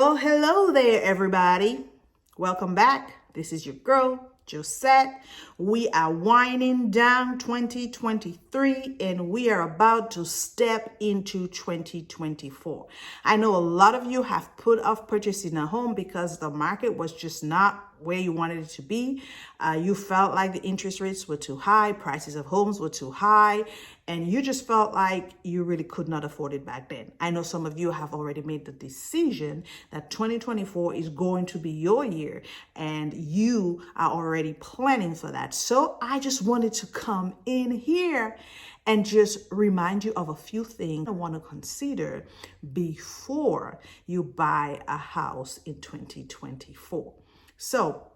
Well, hello there, everybody. Welcome back. This is your girl, Josett. We are winding down 2023 and we are about to step into 2024. I know a lot of you have put off purchasing a home because the market was just not where you wanted it to be. You felt like the interest rates were too high, prices of homes were too high, and you just felt like you really could not afford it back then. I know some of you have already made the decision that 2024 is going to be your year and you are already planning for that. So I just wanted to come in here and just remind you of a few things I want to consider before you buy a house in 2024. So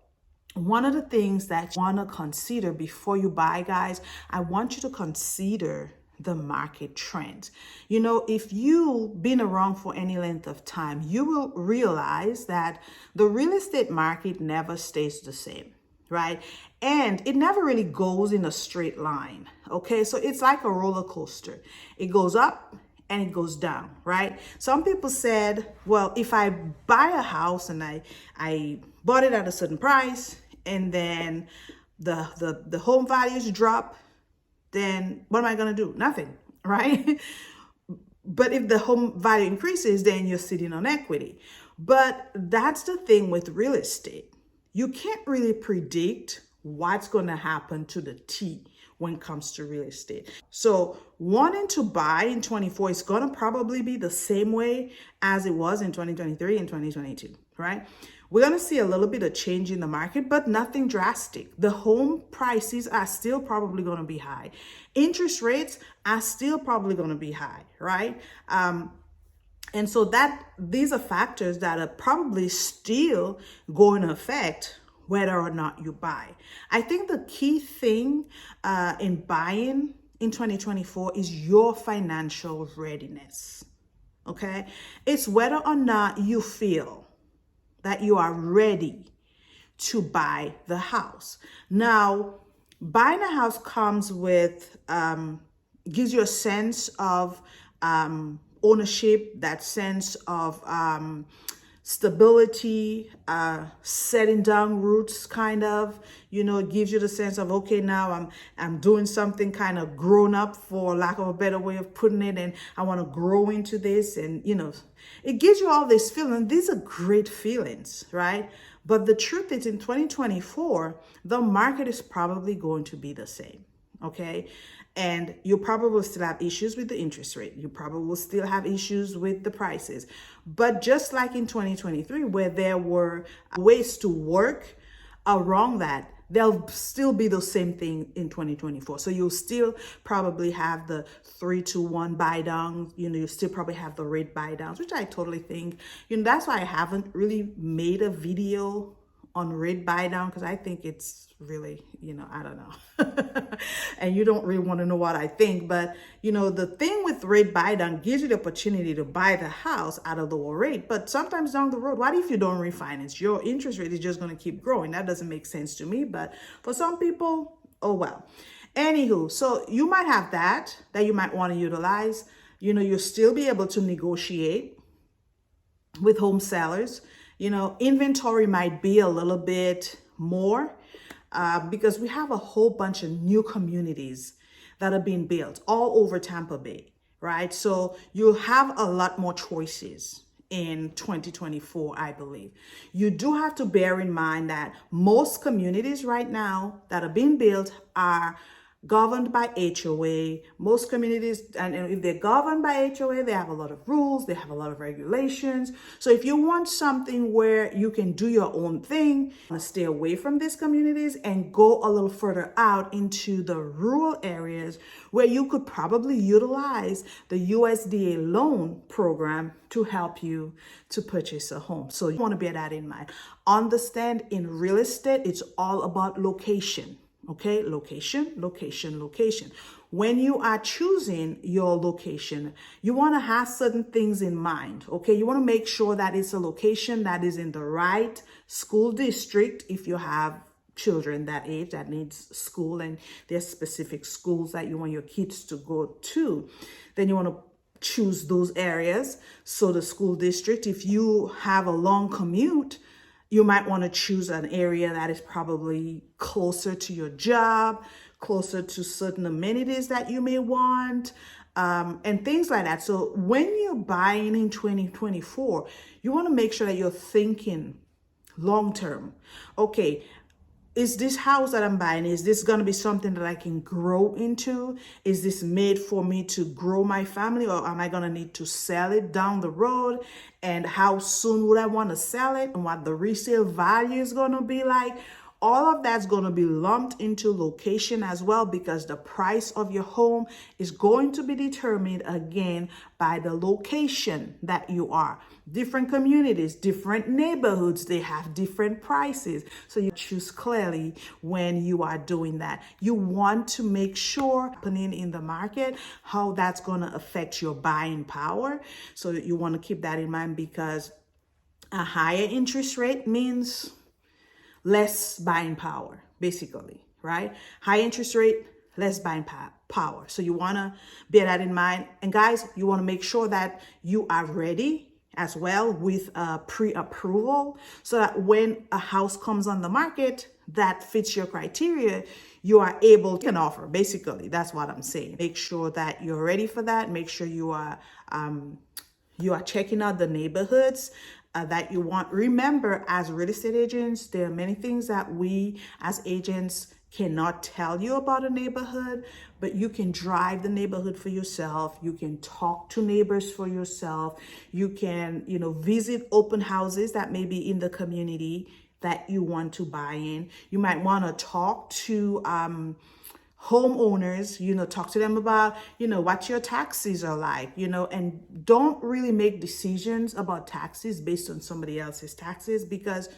one of the things that you want to consider before you buy, guys, I want you to consider the market trends. You know, if you've been around for any length of time, you will realize that the real estate market never stays the same, right? And it never really goes in a straight line, okay? So it's like a roller coaster. It goes up and it goes down, right? Some people said, well, if I buy a house and I bought it at a certain price and then the home values drop, then what am I going to do? Nothing, right? But if the home value increases, then you're sitting on equity. But that's the thing with real estate. You can't really predict what's going to happen to the T when it comes to real estate. So wanting to buy in 24 is going to probably be the same way as it was in 2023 and 2022, right? We're going to see a little bit of change in the market, but nothing drastic. The home prices are still probably going to be high. Interest rates are still probably going to be high, right? And so these are factors that are probably still going to affect whether or not you buy. I think the key thing in buying in 2024 is your financial readiness, okay? It's whether or not you feel that you are ready to buy the house. Now, buying a house comes with, gives you a sense of ownership, that sense of stability, setting down roots, kind of, it gives you the sense of, okay, now I'm doing something kind of grown up, for lack of a better way of putting it, and I want to grow into this, and it gives you all this feeling. These are great feelings, right? But the truth is, in 2024, the market is probably going to be the same, okay? And you probably will still have issues with the interest rate. You probably will still have issues with the prices. But just like in 2023, where there were ways to work around that, there'll still be the same thing in 2024. So you'll still probably have the 3-to-1 buy down. You still probably have the rate buy downs, which I totally think, that's why I haven't really made a video on rate buy down, because I think it's really, I don't know. And you don't really want to know what I think. But, the thing with rate buy down gives you the opportunity to buy the house at a lower rate. But sometimes down the road, what if you don't refinance? Your interest rate is just going to keep growing. That doesn't make sense to me. But for some people, oh well. Anywho, so you might have that you might want to utilize. You'll still be able to negotiate with home sellers. Inventory might be a little bit more because we have a whole bunch of new communities that are being built all over Tampa Bay, right? So you'll have a lot more choices in 2024, I believe. You do have to bear in mind that most communities right now that are being built are governed by HOA. Most communities, and if they're governed by HOA, they have a lot of rules, they have a lot of regulations. So if you want something where you can do your own thing, stay away from these communities and go a little further out into the rural areas where you could probably utilize the USDA loan program to help you to purchase a home. So you want to bear that in mind. Understand, in real estate, it's all about location. Okay, location. When you are choosing your location, you want to have certain things in mind. Okay, you want to make sure that it's a location that is in the right school district. If you have children that age that needs school and there's specific schools that you want your kids to go to, then you want to choose those areas. So the school district, if you have a long commute, you might want to choose an area that is probably closer to your job, closer to certain amenities that you may want, and things like that. So when you're buying in 2024, you want to make sure that you're thinking long term. Okay, is this house that I'm buying, is this going to be something that I can grow into? Is this made for me to grow my family, or am I going to need to sell it down the road? And how soon would I want to sell it, and what the resale value is going to be like? All of that's going to be lumped into location as well, because the price of your home is going to be determined again by the location that you are. Different communities, different neighborhoods, they have different prices. So you choose clearly when you are doing that. You want to make sure happening in the market, how that's going to affect your buying power. So you want to keep that in mind, because a higher interest rate means less buying power, basically, right? High interest rate, less buying power. So you want to bear that in mind. And guys, you want to make sure that you are ready as well with pre-approval, so that when a house comes on the market that fits your criteria, you are able to offer. Basically, that's what I'm saying. Make sure that you're ready for that. Make sure you are checking out the neighborhoods that you want. Remember, as real estate agents, there are many things that we as agents cannot tell you about a neighborhood, but you can drive the neighborhood for yourself. You can talk to neighbors for yourself. You can, visit open houses that may be in the community that you want to buy in. You might want to talk to homeowners, talk to them about, what your taxes are like, and don't really make decisions about taxes based on somebody else's taxes, because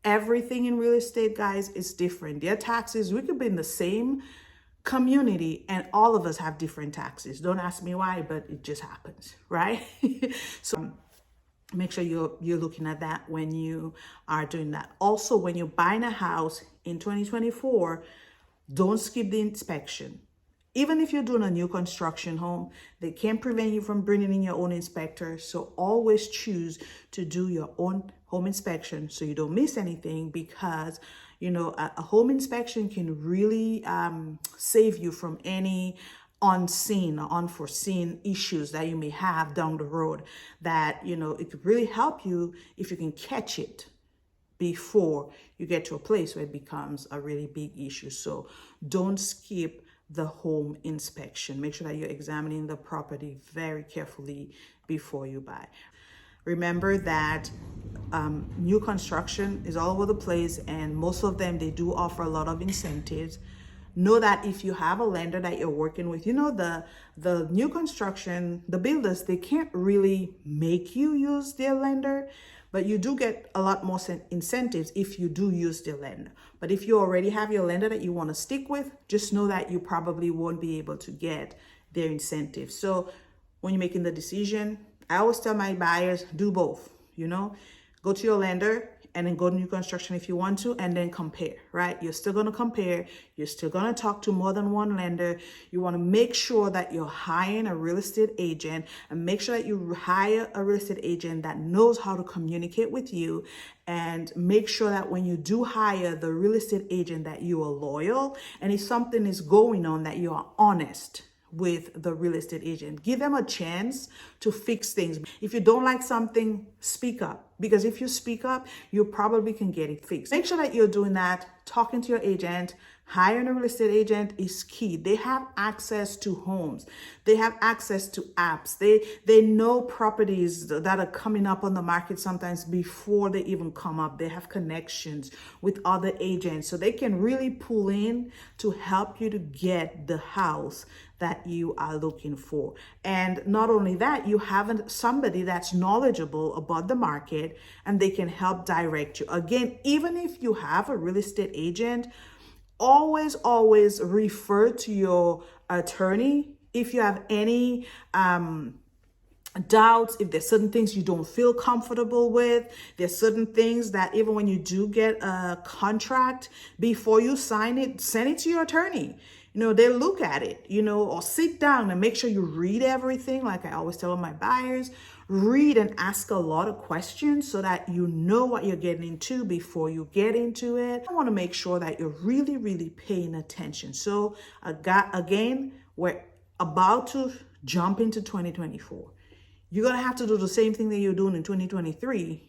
everything in real estate, guys, is different. Their taxes, we could be in the same community and all of us have different taxes. Don't ask me why, but it just happens, right? So make sure you're looking at that when you are doing that. Also, when you're buying a house in 2024, don't skip the inspection. Even if you're doing a new construction home, they can't prevent you from bringing in your own inspector. So always choose to do your own home inspection so you don't miss anything, because, a home inspection can really save you from any unseen or unforeseen issues that you may have down the road, that, it could really help you if you can catch it before you get to a place where it becomes a really big issue. So don't skip the home inspection. Make sure that you're examining the property very carefully before you buy. Remember that new construction is all over the place, and most of them, they do offer a lot of incentives. Know that if you have a lender that you're working with, the new construction, the builders, they can't really make you use their lender, but you do get a lot more incentives if you do use their lender. But if you already have your lender that you want to stick with, just know that you probably won't be able to get their incentives. So when you're making the decision, I always tell my buyers, do both, go to your lender and then go to new construction if you want to, and then compare, right? You're still going to compare. You're still going to talk to more than one lender. You want to make sure that you're hiring a real estate agent, and make sure that you hire a real estate agent that knows how to communicate with you, and make sure that when you do hire the real estate agent that you are loyal, and if something is going on, that you are honest with the real estate agent. Give them a chance to fix things. If you don't like something, speak up, because if you speak up, you probably can get it fixed. Make sure that you're doing that. Talking to your agent, hiring a real estate agent is key. They have access to homes. They have access to apps. They know properties that are coming up on the market sometimes before they even come up. They have connections with other agents, so they can really pull in to help you to get the house that you are looking for. And not only that, you have somebody that's knowledgeable about the market, and they can help direct you. Again, even if you have a real estate agent, always refer to your attorney if you have any doubts, if there's certain things you don't feel comfortable with. There's certain things that even when you do get a contract, before you sign it, send it to your attorney. they look at it, or sit down and make sure you read everything. Like I always tell my buyers, read and ask a lot of questions so that you know what you're getting into before you get into it. I want to make sure that you're really, really paying attention. So again, we're about to jump into 2024. You're going to have to do the same thing that you're doing in 2023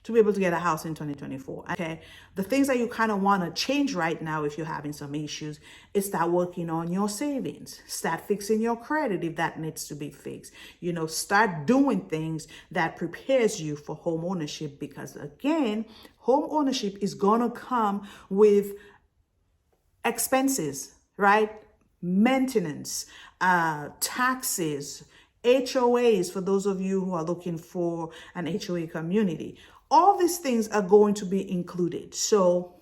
to be able to get a house in 2024. Okay, the things that you kind of want to change right now, if you're having some issues, is start working on your savings, start fixing your credit if that needs to be fixed. Start doing things that prepares you for home ownership, because again, home ownership is gonna come with expenses, right? Maintenance, taxes, HOAs for those of you who are looking for an HOA community. All these things are going to be included. So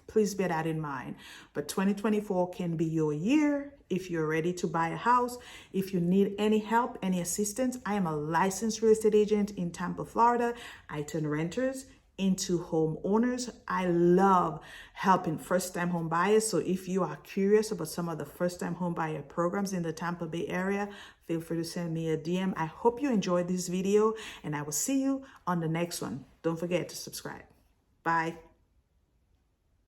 please bear that in mind. But 2024 can be your year if you're ready to buy a house. If you need any help, any assistance, I am a licensed real estate agent in Tampa, Florida. I turn renters into home owners. I love helping first-time home buyers. So if you are curious about some of the first-time home buyer programs in the Tampa Bay area, feel free to send me a DM. I hope you enjoyed this video, and I will see you on the next one. Don't forget to subscribe. Bye.